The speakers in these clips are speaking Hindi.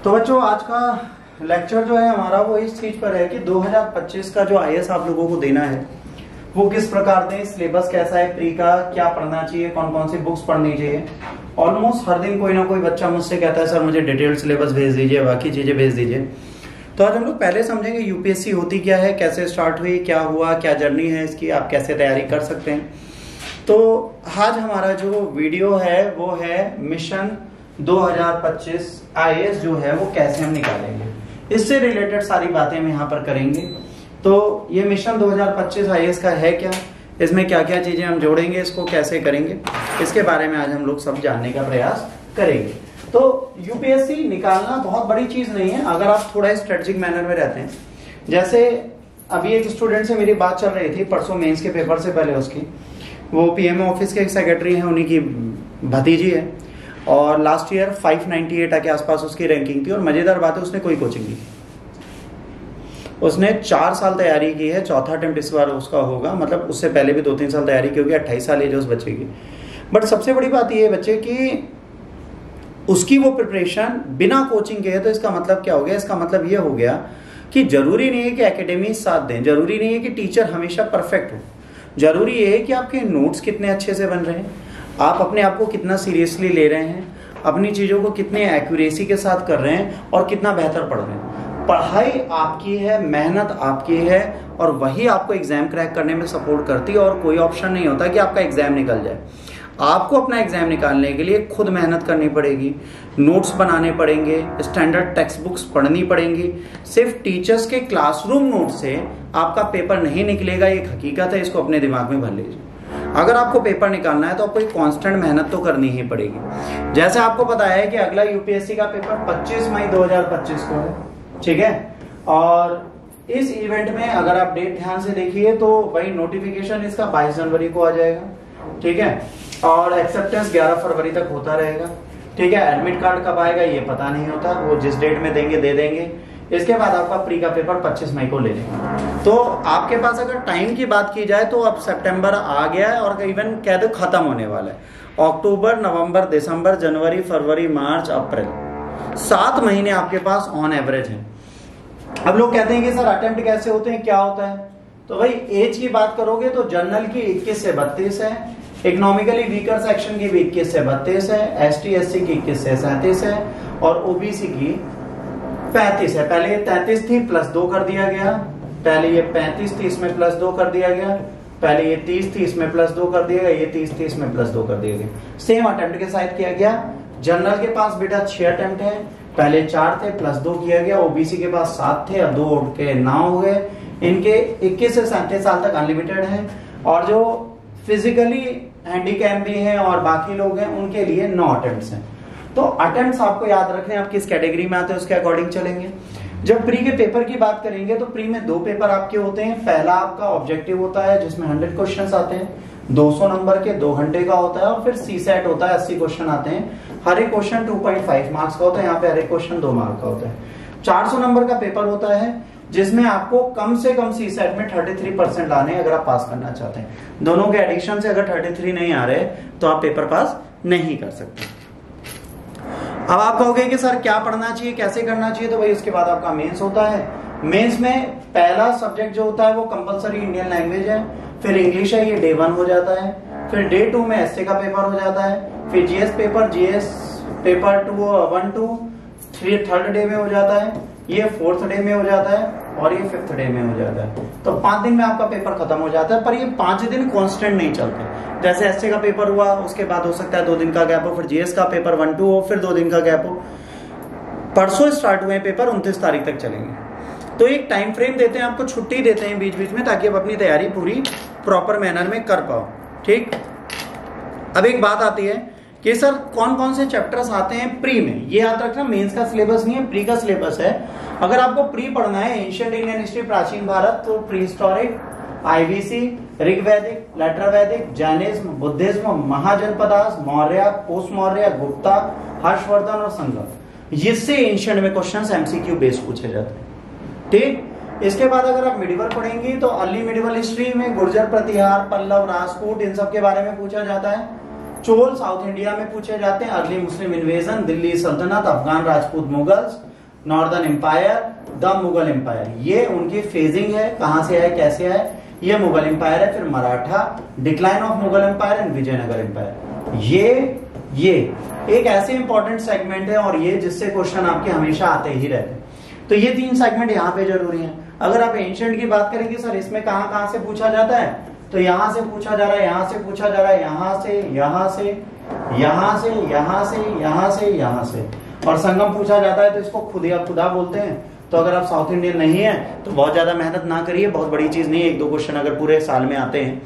तो बच्चों आज का लेक्चर जो है हमारा वो इस चीज पर है कि 2025 का जो आईएएस आप लोगों को देना है वो किस प्रकार दें, सिलेबस कैसा है, प्री का क्या पढ़ना चाहिए, कौन कौन सी बुक्स पढ़नी चाहिए। ऑलमोस्ट हर दिन कोई ना कोई बच्चा मुझसे कहता है सर मुझे डिटेल्ड सिलेबस भेज दीजिए, बाकी चीजें भेज दीजिए। तो आज हम लोग पहले समझेंगे यूपीएससी होती क्या है, कैसे स्टार्ट हुई, क्या हुआ, क्या जर्नी है इसकी, आप कैसे तैयारी कर सकते हैं। तो आज हमारा जो वीडियो है वो है मिशन 2025 आईएएस जो है वो कैसे हम निकालेंगे, इससे रिलेटेड सारी बातें हम यहाँ पर करेंगे। तो ये मिशन 2025 आईएएस का है क्या, इसमें क्या क्या चीजें हम जोड़ेंगे, इसको कैसे करेंगे, इसके बारे में आज हम लोग सब जानने का प्रयास करेंगे। तो यूपीएससी निकालना बहुत बड़ी चीज नहीं है अगर आप थोड़ा स्ट्रेटेजिक मैनर में रहते हैं। जैसे अभी एक स्टूडेंट से मेरी बात चल रही थी परसों मेंस के पेपर से पहले, उसकी वो पीएमओ ऑफिस के एक सेक्रेटरी हैं, उन्हीं की भतीजी है और लास्ट ईयर 598 के आसपास उसकी रैंकिंग थी। और मजेदार बात है उसने कोई कोचिंग नहीं की, उसने 4 साल तैयारी की है, चौथा अटेम्प्ट इस बार उसका होगा, मतलब उससे पहले भी 2-3 साल तैयारी की होगी, 28 साल एज है उस बच्चे की। बट सबसे बड़ी बात यह है बच्चे की उसकी वो प्रिपरेशन बिना कोचिंग के है। तो इसका मतलब क्या हो गया, इसका मतलब ये हो गया कि जरूरी नहीं है कि एकेडमी साथ दें, जरूरी नहीं है कि टीचर हमेशा परफेक्ट हो, जरूरी ये है कि आपके नोट्स कितने अच्छे से बन रहे हैं, आप अपने आप को कितना सीरियसली ले रहे हैं, अपनी चीजों को कितने एक्यूरेसी के साथ कर रहे हैं और कितना बेहतर पढ़ रहे हैं। पढ़ाई आपकी है, मेहनत आपकी है और वही आपको एग्जाम क्रैक करने में सपोर्ट करती है। और कोई ऑप्शन नहीं होता कि आपका एग्जाम निकल जाए। आपको अपना एग्जाम निकालने के लिए खुद मेहनत करनी पड़ेगी, नोट्स बनाने पड़ेंगे, स्टैंडर्ड टेक्स्ट बुक्स पढ़नी पड़ेंगी। सिर्फ टीचर्स के क्लासरूम नोट से आपका पेपर नहीं निकलेगा, ये हकीकत है, इसको अपने दिमाग में भर लीजिए। अगर आपको पेपर निकालना है तो आपको एक कांस्टेंट मेहनत तो करनी ही पड़ेगी। जैसे आपको पता है कि अगला यूपीएससी का पेपर 25 मई 2025 को है, ठीक है। और इस इवेंट में अगर आप डेट ध्यान से देखिए तो वही नोटिफिकेशन इसका 22 जनवरी को आ जाएगा, ठीक है। और एक्सेप्टेंस 11 फरवरी तक होता रहेगा, ठीक है। एडमिट कार्ड कब आएगा ये पता नहीं होता, वो जिस डेट में देंगे दे देंगे। इसके बाद आपका प्री का पेपर 25 मई को ले लेंगे। तो आपके पास अगर टाइम की बात की जाए तो अब सितंबर आ गया है और इवन कह दो खत्म होने वाला है। अक्टूबर, नवंबर, दिसंबर, जनवरी, फरवरी, मार्च, अप्रैल, 7 महीने आपके पास ऑन एवरेज है। अब लोग कहते हैं कि सर अटेम्प्ट कैसे होते हैं, क्या होता है। तो भाई एज की बात करोगे तो जनरल की 21 से 32 है, इकोनॉमिकली वीकर सेक्शन की भी 21 से 32 है, एसटी एससी की 21 से 37 है और ओबीसी की 35 है। पहले ये 33 थी प्लस 2 कर दिया गया, पहले ये 35 थी इसमें प्लस 2 कर दिया गया, पहले ये 30 थी इसमें प्लस 2 कर दिया गया, ये 30 थी इसमें प्लस 2 कर दिया गया। सेम अटेम्प्ट के साथ किया गया। जनरल के पास बेटा 6 अटेम्प्ट है, पहले 4 थे प्लस 2 किया गया। ओबीसी के पास 7 थे, अब 2 उठ के 9 हो गए। इनके 21 से 37 साल तक अनलिमिटेड है और जो फिजिकली हैंडीकैप भी हैं और बाकी लोग हैं उनके लिए 9 अटेम्प्ट्स हैं। तो अटेम्प्ट्स आपको याद रखने, आप किस कैटेगरी में आते हैं उसके अकॉर्डिंग चलेंगे। जब प्री के पेपर की बात करेंगे तो प्री में 2 पेपर आपके होते हैं। पहला आपका ऑब्जेक्टिव होता है जिसमें 100 क्वेश्चंस आते हैं, 200 नंबर के 2 घंटे का होता है। और फिर सी सेट होता है, 80 क्वेश्चन आते हैं, हर एक क्वेश्चन 2.5 मार्क्स का होता है। यहाँ पे हर एक क्वेश्चन 2 मार्क का होता है। 400 नंबर का पेपर होता है जिसमें आपको कम से कम सी सेट में 33% लाने अगर आप पास करना चाहते हैं। दोनों के एडिशन से अगर 33 नहीं आ रहे तो आप पेपर पास नहीं कर सकते। अब आप कहोगे कि सर क्या पढ़ना चाहिए, कैसे करना चाहिए। तो भाई उसके बाद आपका मेंस होता है। मेंस में पहला सब्जेक्ट जो होता है वो कंपलसरी इंडियन लैंग्वेज है, फिर इंग्लिश है, ये डे 1 हो जाता है। फिर डे 2 में एसए का पेपर हो जाता है, फिर जीएस पेपर 1 2 3 थर्ड डे में हो जाता है, ये 4th डे में हो जाता है और ये 5th डे में हो जाता है। तो 5 दिन में आपका पेपर खत्म हो जाता है। पर ये 5 दिन कांस्टेंट नहीं चलते। जैसे एसए का पेपर हुआ उसके बाद हो सकता है 2 दिन का गैप हो, फिर जीएस का पेपर 1 2 हो, फिर 2 दिन का गैप हो। परसों स्टार्ट हुए पेपर 29 तारीख तक चलेंगे। तो एक टाइम फ्रेम देते हैं आपको, छुट्टी देते हैं बीच बीच में, ताकि आप अपनी तैयारी पूरी प्रॉपर मैनर में कर पाओ, ठीक। अब एक बात आती है कि सर कौन कौन से चैप्टर्स आते हैं प्री में। ये याद रखना मेंस का सिलेबस नहीं है, प्री का सिलेबस है। अगर आपको प्री पढ़ना है एंशिएंट इंडियन हिस्ट्री, प्राचीन भारत, तो प्री हिस्टोरिक, आईबीसी, ऋग्वैदिक, लेटर वैदिक, Jainism, Buddhism, mahajanapadas, Maurya, post Maurya, Gupta, Harshvardhan और संगम। इससे एंशिएंट में क्वेश्चंस एमसीक्यू बेस्ड पूछे जाते हैं, ठीक। इसके बाद अगर आप मिडिवल पढ़ेंगे तो अर्ली मिडिवल हिस्ट्री में गुर्जर प्रतिहार, पल्लव, राजपूत, इन सब के बारे में पूछा जाता है। चोल साउथ इंडिया में पूछे जाते हैं, अर्ली मुस्लिम इन्वेजन, दिल्ली सल्तनत, Afghan, Rajput, Mughals, northern empire, the Mughal empire. ये उनकी फेजिंग है, कहां से है, कैसे है। ये मुगल एम्पायर है, फिर Maratha, decline of Mughal empire and Vijayanagar empire. ये एक ऐसे इंपॉर्टेंट सेगमेंट है और ये जिससे क्वेश्चन आपके हमेशा आते ही रहते हैं। तो ये 3 सेगमेंट यहाँ पे जरूरी हैं। अगर आप एंशिएंट की बात करेंगे सर इसमें कहां कहां से पूछा जाता है, तो यहां से पूछा जा रहा है, यहां से पूछा जा रहा है, यहां से, यहां से, यहां से, यहां से, यहां से, यहां से, और संगम पूछा जाता है तो इसको खुदा बोलते हैं। तो अगर आप साउथ इंडियन नहीं है तो बहुत ज्यादा मेहनत ना करिए, बहुत बड़ी चीज नहीं है। 1-2 क्वेश्चन अगर पूरे साल में आते हैं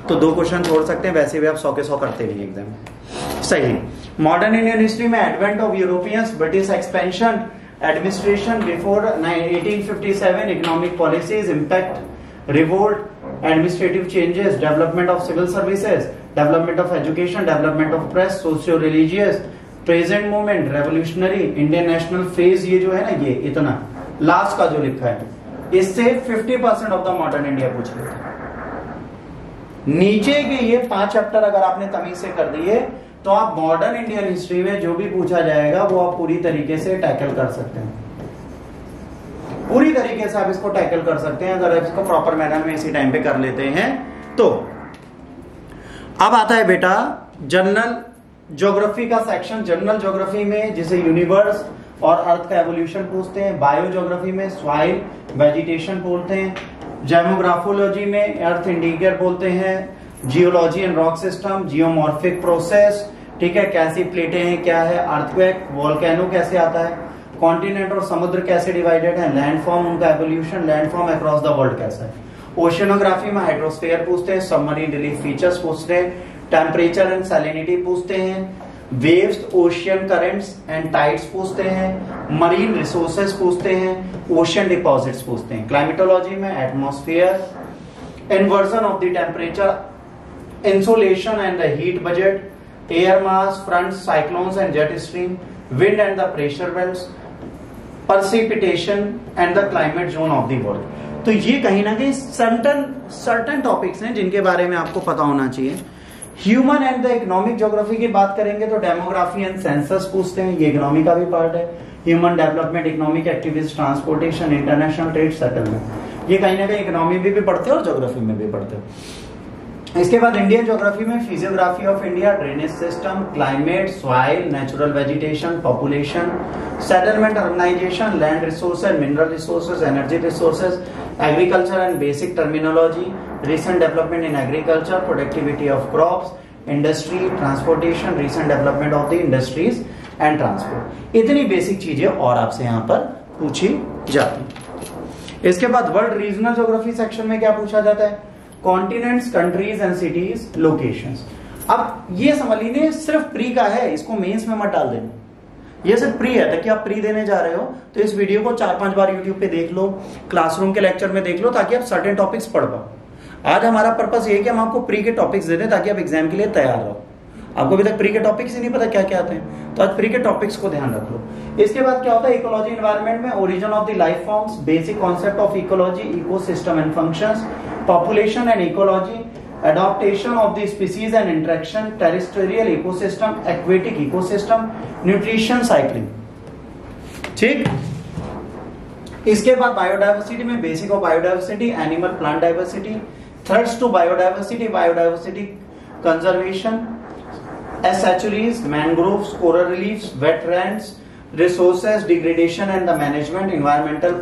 तो 2 क्वेश्चन छोड़ सकते हैं, वैसे भी आप 100 के 100 करते नहीं एग्जाम। सही। मॉडर्न इंडियन हिस्ट्री में advent of Europeans, British expansion, administration before 1857, economic policies, impact, revolt, administrative changes, development of civil services, development of education, development of press, socio religious, present movement, revolutionary, Indian national phase, ये जो है ना, ये इतना लास्ट का जो लिखा है, इससे 50% ऑफ द मॉडर्न इंडिया पूछ लेते हैं। नीचे के ये 5 चैप्टर अगर आपने तमीज से कर दिए तो आप मॉडर्न इंडियन हिस्ट्री में जो भी पूछा जाएगा वो आप पूरी तरीके से टैकल कर सकते हैं। पूरी तरीके से आप इसको टैकल कर सकते हैं अगर आप इसको प्रॉपर मैनर में इसी टाइम पे कर लेते हैं। तो अब आता है बेटा जनरल ज्योग्राफी का सेक्शन। जनरल ज्योग्राफी में जिसे यूनिवर्स और अर्थ का एवोल्यूशन पूछते हैं, बायो ज्योग्राफी में सॉइल वेजिटेशन बोलते हैं, डेमोग्राफोलॉजी में अर्थ इंडिकेटर बोलते हैं, geology and rock system, geomorphic process, ठीक है, कैसी प्लेटें हैं, क्या है, अर्थक्वेक, वोल्केनो कैसे आता है, कॉन्टिनेंट और समुद्र कैसे डिवाइडेड है, लैंडफॉर्म उनका evolution, landform across the world कैसा है। ओशियनोग्राफी में हाइड्रोस्फीयर पूछते हैं, सबमरीन रिलीफ फीचर्स पूछते हैं, टेम्परेचर एंड सैलिनिटी पूछते हैं, waves, ocean currents and tides पूछते हैं, मरीन रिसोर्सेज पूछते हैं, ओशियन डिपॉजिट्स पूछते हैं। क्लाइमेटोलॉजी में atmosphere, inversion of the temperature, insolation and the heat budget, air mass, front, cyclones and jet stream, wind and the pressure belts, precipitation and the climate zone of the world. तो ये कहीं ना कहीं सर्टन टॉपिक्स हैं जिनके बारे में आपको पता होना चाहिए। Human and the economic geography की बात करेंगे तो डेमोग्राफी एंड सेंसस पूछते हैं, ये इकोनॉमी का भी पार्ट है। Human development, economic activities, transportation, international trade, settlement, ये कहीं ना कहीं इकोनॉमी में भी पढ़ते हैं और ज्योग्राफी में भी पढ़ते हैं। इसके बाद इंडियन ज्योग्राफी में physiography of India, drainage system, climate, soil, natural vegetation, population, settlement, urbanisation, land resources, mineral resources, energy resources, agriculture and basic terminology, recent development in agriculture, productivity of crops, industry, transportation, recent development of the industries and transport. इतनी बेसिक चीजें और आपसे यहाँ पर पूछी जाती। इसके बाद वर्ल्ड रीजनल ज्योग्राफी सेक्शन में क्या पूछा जाता है, continents, countries and cities, locations. अब ये समझ लीजिए सिर्फ प्री का है, इसको मेंस में मत डाल देना, ये सिर्फ प्री है। ताकि आप प्री देने जा रहे हो तो इस वीडियो को 4-5 बार यूट्यूब पे देख लो, क्लासरूम के लेक्चर में देख लो, ताकि आप सर्टेन टॉपिक्स पढ़ पाओ। आज हमारा पर्पस ये है कि हम आपको प्री के टॉपिक्स दे दें ताकि आप एग्जाम के लिए तैयार रहो। आपको अभी तक प्री के टॉपिक्स ही नहीं पता क्या क्या आते हैं, तो आज प्री के टॉपिक्स को ध्यान रख लो। इसके बाद क्या होता है, इकोलॉजी एनवायरनमेंट में origin of the life forms, basic concept of ecology, ecosystem and functions, population and ecology, adaptation of the species and interaction, terrestrial ecosystem, aquatic ecosystem, nutrition cycling। ठीक। इसके बाद बायोडाइवर्सिटी में basic of biodiversity, animal plant diversity, threats to biodiversity, biodiversity conservation, estuaries, mangroves, coral reefs, wetlands, resources degradation and the management, environmental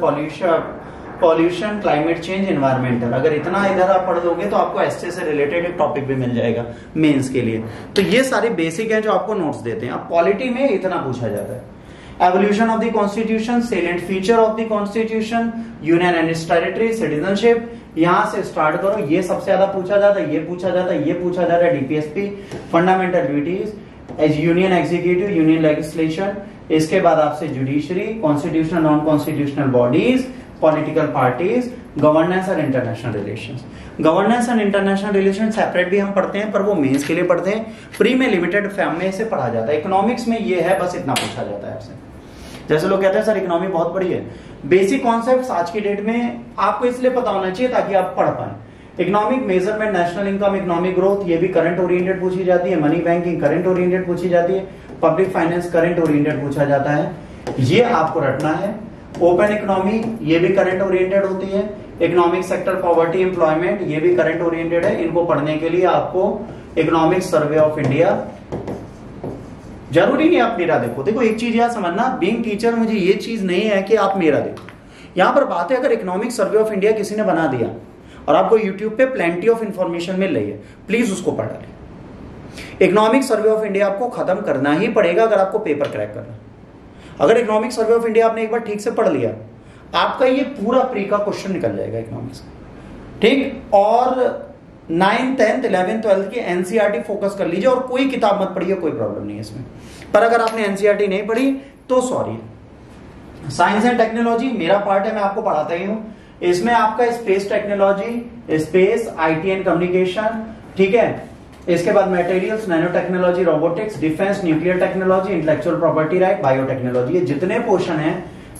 pollution, climate change, environmental. अगर इतना इधर आप पढ़ लोगे तो आपको एसटे से रिलेटेड एक टॉपिक भी मिल जाएगा मेंस के लिए। तो ये सारे बेसिक हैं जो आपको नोट्स देते हैं। अब पॉलिटी में इतना पूछा जाता है, evolution of the constitution, salient feature of the constitution, union and it's territory, citizenship, यहां से स्टार्ट करो, ये सबसे ज्यादा पूछा जाता है, ये पूछा जाता है, ये पूछा जाता है, DPSP, fundamental duties, as union executive, union legislation. इसके बाद आपसे judiciary, constitutional, non constitutional bodies, political parties, governance और international relations. Governance and international relation separate भी हम पढ़ते हैं, पर वो मेंस के लिए पढ़ते हैं। प्री में लिमिटेड फैमिली से पढ़ा जाता है। इकोनॉमिक्स में ये है, बस इतना पूछा जाता है आपसे। जैसे लोग कहते हैं सर इकोनॉमी बहुत बड़ी है, बेसिक कॉन्सेप्ट्स आज की डेट में आपको इसलिए पता होना चाहिए ताकि आप पढ़ पाए। Economic measurement, national income, economic growth, ये भी करंट ओरिएंटेड पूछी जाती है। मनी बैंकिंग करंट ओरिएंटेड पूछी जाती है। पब्लिक फाइनेंस करंट ओरिएंटेड पूछा जाता है, ये आपको रटना है। ओपन इकोनॉमी ये भी करंट ओरिएंटेड होती है, इकोनॉमिक सेक्टर, पॉवर्टी, एम्प्लॉयमेंट ये भी करंट ओरिएंटेड है। इनको पढ़ने के लिए आपको इकोनॉमिक सर्वे ऑफ इंडिया, जरूरी नहीं आप मेरा देखो, देखो एक चीज याद समझना, बीइंग टीचर मुझे ये चीज नहीं है कि आप मेरा देखो, यहां पर बात है अगर इकोनॉमिक सर्वे ऑफ इंडिया किसी ने बना दिया और आपको यूट्यूब पे प्लेंटी ऑफ इंफॉर्मेशन मिल रही है, प्लीज उसको पढ़ लें। इकोनॉमिक सर्वे ऑफ इंडिया आपको खत्म करना ही पड़ेगा अगर आपको पेपर क्रैक करना। अगर इकोनॉमिक सर्वे ऑफ इंडिया आपने एक बार ठीक से पढ़ लिया, आपका ये पूरा प्री का क्वेश्चन निकल जाएगा इकोनॉमिक्स का, ठीक। और 9th 10th 11th 12th की एनसीईआरटी फोकस कर लीजिए और कोई किताब मत पढ़िए, कोई प्रॉब्लम नहीं है इसमें। पर अगर आपने एनसीईआरटी नहीं पढ़ी तो सॉरी। साइंस एंड टेक्नोलॉजी मेरा पार्ट है, मैं आपको पढ़ाता ही हूं। इसमें आपका space technology, space, IT and communication, ठीक है। इसके बाद materials, nano technology, robotics, defence, nuclear technology, intellectual property right, biotechnology, ये जितने पोर्शन हैं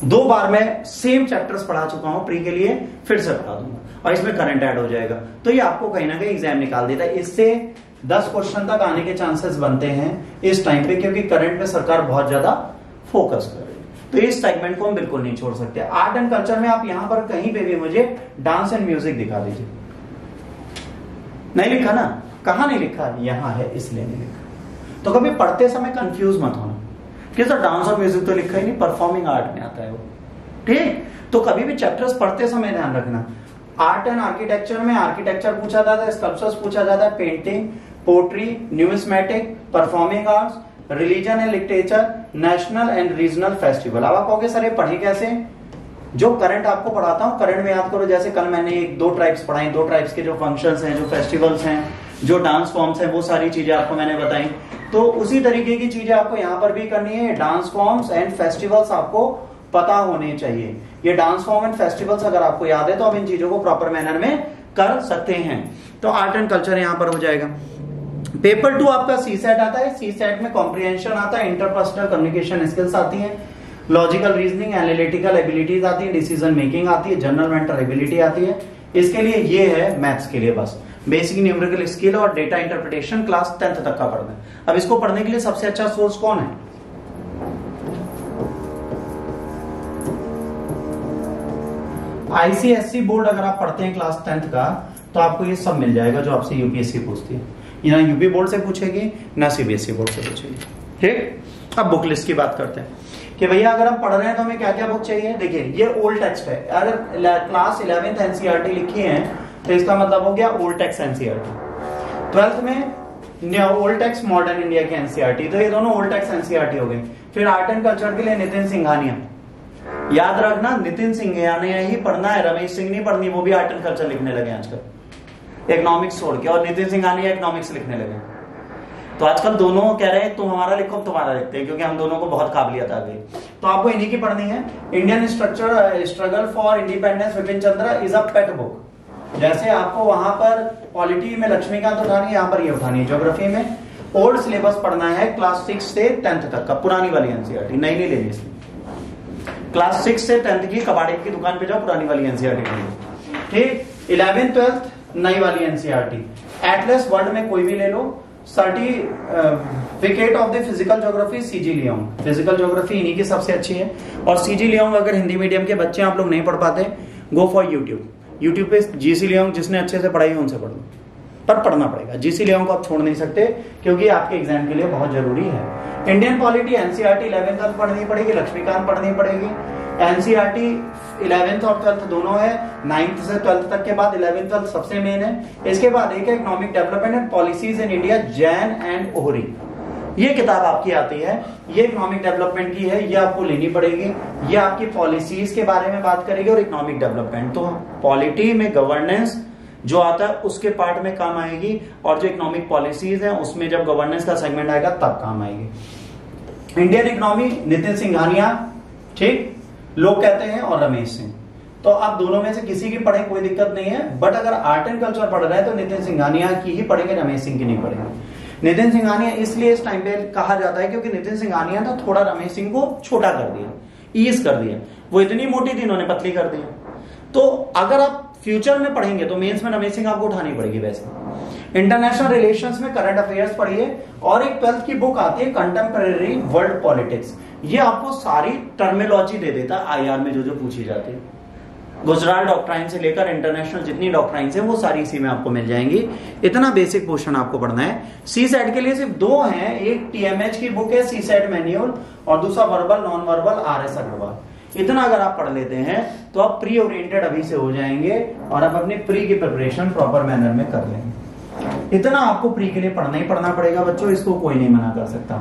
2 बार मैं सेम चैप्टर्स पढ़ा चुका हूं प्री के लिए, फिर से बता दूंगा और इसमें करंट ऐड हो जाएगा, तो ये आपको कहीं ना कहीं एग्जाम निकाल देता है। इससे 10 क्वेश्चन तक आने के चांसेस बनते हैं इस टाइम पे, क्योंकि करंट पे सरकार बहुत ज्यादा फोकस कर रही है, तो इस सेगमेंट को हम बिल्कुल नहीं छोड़ सकते। आर्ट एंड कल्चर में आप यहां पर कहीं पे भी मुझे डांस एंड म्यूजिक दिखा दीजिए। नहीं लिखा ना, कहां नहीं लिखा, यहां है इसलिए नहीं लिखा। तो कभी पढ़ते समय कंफ्यूज मत होना कि सर डांस और म्यूजिक तो लिखा ही नहीं, परफॉर्मिंग आर्ट में आता है वो, ठीक। तो कभी भी चैप्टर्स पढ़ते समय ध्यान रखना। आर्ट एंड आर्किटेक्चर में आर्किटेक्चर पूछा जाता है, स्कल्पचर्स पूछा जाता है, painting, pottery, numismatic, performing arts, religion and literature, national and regional festival. अब आप कहोगे सर ये पढ़े कैसे? जो करंट आपको पढ़ाता हूं करंट में याद करो। जैसे कल मैंने 2 ट्राइब्स पढ़ाई, 2 ट्राइब्स के जो फंक्शंस हैं, जो फेस्टिवल्स हैं, जो डांस फॉर्म्स हैं, वो सारी चीजें आपको मैंने बताई। तो उसी तरीके की चीजें आपको यहां पर भी करनी है। डांस फॉर्म्स एंड फेस्टिवल्स आपको पता होने चाहिए। ये डांस फॉर्म एंड फेस्टिवल्स अगर आपको याद है तो आप इन चीजों को प्रॉपर मैनर में कर सकते हैं। तो आर्ट एंड कल्चर यहां पर हो जाएगा। पेपर 2 आपका सी सेट आता है। सी सेट में कॉम्प्रिहेंशन आता है, इंटरपर्सनल कम्युनिकेशन स्किल्स आती है, लॉजिकल रीजनिंग, एनालिटिकल एबिलिटीज आती है, डिसीजन मेकिंग आती है, जनरल मेंटल एबिलिटी आती है। इसके लिए ये है मैथ्स के लिए बस बेसिक न्यूमेरिकल स्किल और डेटा इंटरप्रिटेशन क्लास 10th तक का पढ़ना है। अब इसको पढ़ने के लिए सबसे अच्छा सोर्स कौन है? आईसीएससी बोर्ड अगर आप पढ़ते हैं क्लास 10th का तो आपको ये सब मिल जाएगा जो आपसे यूपीएससी पूछती है। ना यूपी बोर्ड से पूछेगी ना सीबीएसई बोर्ड से पूछेगी, ठीक। अब बुक लिस्ट की बात करते हैं कि भैया अगर हम पढ़ रहे हैं तो हमें क्या क्या बुक चाहिए। देखिए ये ओल्ड टेक्स्ट है। अगर क्लास 11th एनसीईआरटी लिखी है तो इसका मतलब हो गया ओल्ड टेक्स्ट एनसीईआरटी। 12th में ओल्ड टेक्स्ट मॉडर्न इंडिया की एनसीईआरटी, तो ये दोनों ओल्ड टेक्स्ट एनसीईआरटी हो गए। फिर आर्ट एंड कल्चर के लिए नितिन सिंघानिया, याद रखना नितिन सिंघानिया ही पढ़ना है, रमेश सिंह नहीं पढ़नी, वो भी आर्ट एंड कल्चर लिखने लगे आजकल इकोनॉमिक्स छोड़ के, और नितिन सिंघानिया इकोनॉमिक्स लिखने लगे। तो आजकल दोनों कह रहे हैं तुम हमारा लिखो, तुम्हारा लिखते हैं, क्योंकि हम दोनों को बहुत काबिलियत आ गई। तो आपको इन्हीं की पढ़नी है। Indian struggle for independence Vipin Chandra is a pet book. जैसे आपको वहां पर पॉलिटी में लक्ष्मीकांत उठानी है, यहाँ पर ये उठानी है। ज्योग्राफी में ओल्ड सिलेबस पढ़ना है क्लास 6 से 10th तक का, पुरानी वाली एनसीईआरटी, नई नहीं लेनी इसमें। क्लास 6 से 10th की कबाड़ी की दुकान पे जाओ, पुरानी वाली एनसीईआरटी पढ़ो, ठीक। 11th 12th नई वाली एनसीईआरटी। एटलस वर्ल्ड में कोई भी ले लो। Certificate of the physical geography CG Leong, physical geography इन्हीं की सबसे अच्छी है। और सीजी लियोंग अगर हिंदी मीडियम के बच्चे आप लोग नहीं पढ़ पाते, गो फॉर यूट्यूब पे जीसी लियोंग जिसने अच्छे से पढ़ाई है उनसे पढ़ लो, पर पढ़ना पड़ेगा। जीसी लियोंग को आप छोड़ नहीं सकते क्योंकि आपके एग्जाम के लिए बहुत जरूरी है। इंडियन पॉलिटी एनसीईआरटी 11th तक पढ़नी पड़ेगी, लक्ष्मीकांत पढ़नी पड़ेगी। एनसीईआरटी 11th और 12th दोनों है। 9th से 12th तक के बाद 11th 12th सबसे मेन है। इसके बाद एक है economic development and policies in India, Jain and Ohri. ये किताब आपकी आती है, ये इकोनॉमिक डेवलपमेंट की है, ये आपको लेनी पड़ेगी। ये आपकी पॉलिसीज के बारे में बात करेगी और इकोनॉमिक डेवलपमेंट, तो पॉलिटी में गवर्नेंस जो आता है उसके पार्ट में काम आएगी, और जो इकोनॉमिक पॉलिसीज है उसमें जब गवर्नेंस का सेगमेंट आएगा तब काम आएगी। इंडियन इकोनॉमी नितिन सिंघानिया, ठीक, लोग कहते हैं, और रमेश सिंह। तो आप दोनों में से किसी की पढ़े कोई दिक्कत नहीं है, बट अगर आर्ट एंड कल्चर पढ़ रहे हैं तो नितिन सिंघानिया की ही पढ़ेंगे, रमेश सिंह की नहीं पढ़ेंगे। नितिन सिंघानिया इसलिए इस टाइम पे कहा जाता है क्योंकि नितिन सिंघानिया ने थोड़ा रमेश सिंह को छोटा कर दिया, ईज कर दिया। वो इतनी मोटी थी, इन्होंने पतली कर दिया। तो अगर आप फ्यूचर में पढ़ेंगे तो मेंस में रमेश सिंह आपको उठानी पड़ेगी वैसे, इंटरनेशनल रिलेशंस में करंट अफेयर्स पढ़िए, और एक 12th की बुक आती है कंटेम्परेरी वर्ल्ड पॉलिटिक्स। ये आपको सारी टर्मिनोलॉजी दे देता है आईआर में जो जो पूछी जाती है। गुजरात डॉक्ट्राइन से लेकर इंटरनेशनल जितनी डॉक्ट्राइन्स है वो सारी इसी में आपको मिल जाएंगी। इतना बेसिक पोर्शन आपको पढ़ना है। सी सेट के लिए सिर्फ 2 हैं, एक टीएमएच की बुक है सी सेट मैन्युअल, और दूसरा verbal non verbal R S Agrawal. इतना अगर आप पढ़ लेते हैं तो आप प्री ओरिएंटेड अभी से हो जाएंगे और आप अपनी प्री की प्रिपरेशन प्रॉपर मैनर में कर लेंगे। इतना आपको प्री के लिए पढ़ना ही पढ़ना पड़ेगा बच्चों, इसको कोई नहीं मना कर सकता।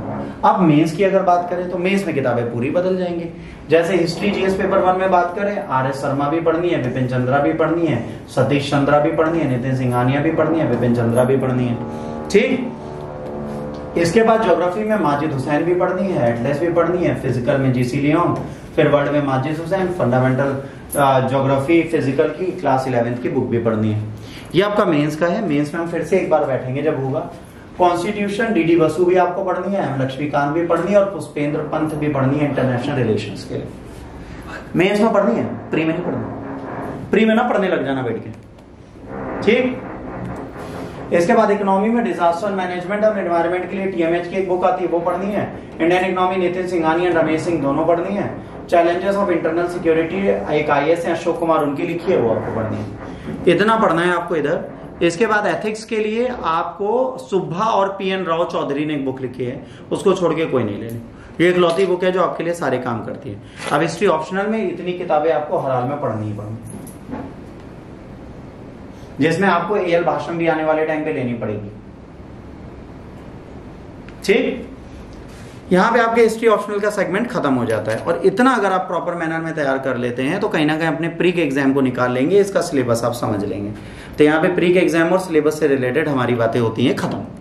अब मेंस की अगर बात करें तो मेंस में किताबें पूरी बदल जाएंगी। जैसे हिस्ट्री जीएस पेपर 1 में बात करें, आरएस शर्मा भी पढ़नी है, विपिन चंद्रा भी पढ़नी है, सतीश चंद्रा भी पढ़नी है, नितिन सिंघानिया भी पढ़नी है, विपिन चंद्रा भी पढ़नी है। ठीक, इसके बाद ज्योग्राफी में माजिद हुसैन भी पढ़नी है, एटलस भी पढ़नी है, फिजिकल में जीसी लियोंग, फिर वर्ल्ड में Majid Hussain, fundamental geography physical की क्लास 11th की बुक भी पढ़नी है। ये आपका मेंस का है। मेंस में हम फिर से एक बार बैठेंगे जब होगा। कॉन्स्टिट्यूशन डीडी बसु भी आपको पढ़नी है, एम लक्ष्मीकांत भी पढ़नी है, और पुष्पेंद्र पंत भी पढ़नी है इंटरनेशनल रिलेशंस के लिए। मेंस में पढ़नी है, प्री में नहीं पढ़नी। प्री में ना पढ़ने लग जाना बैठ के, ठीक। इसके बाद इकोनॉमी में डिजास्टर मैनेजमेंट और एनवायरनमेंट के लिए टीएमएच की एक बुक आती है, वो पढ़नी है। इंडियन इकोनॉमी नितिन सिंघानिया, रमेश सिंह दोनों पढ़नी है। चैलेंजेस ऑफ इंटरनल सिक्योरिटी एक आईएएस है अशोक कुमार, उनकी लिखी है, वो आपको पढ़नी है। इतना पढ़ना है आपको इधर। इसके बाद एथिक्स के लिए आपको सुब्बा और पीएन राव चौधरी ने एक बुक लिखी है, उसको छोड़ के कोई नहीं लेनी। ये एक लौती बुक है जो आपके लिए सारे काम करती है। अब हिस्ट्री ऑप्शनल में इतनी किताबें आपको हर हाल में पढ़नी ही पड़नी, जिसमें आपको एएल भाषण भी आने वाले टाइम पे लेनी पड़ेगी, ठीक। यहां पे आपके हिस्ट्री ऑप्शनल का सेगमेंट खत्म हो जाता है। और इतना अगर आप प्रॉपर मैनर में तैयार कर लेते हैं तो कहीं ना कहीं अपने प्री के एग्जाम को निकाल लेंगे, इसका सिलेबस आप समझ लेंगे। तो यहाँ पे प्री के एग्जाम और सिलेबस से रिलेटेड हमारी बातें होती हैं खत्म।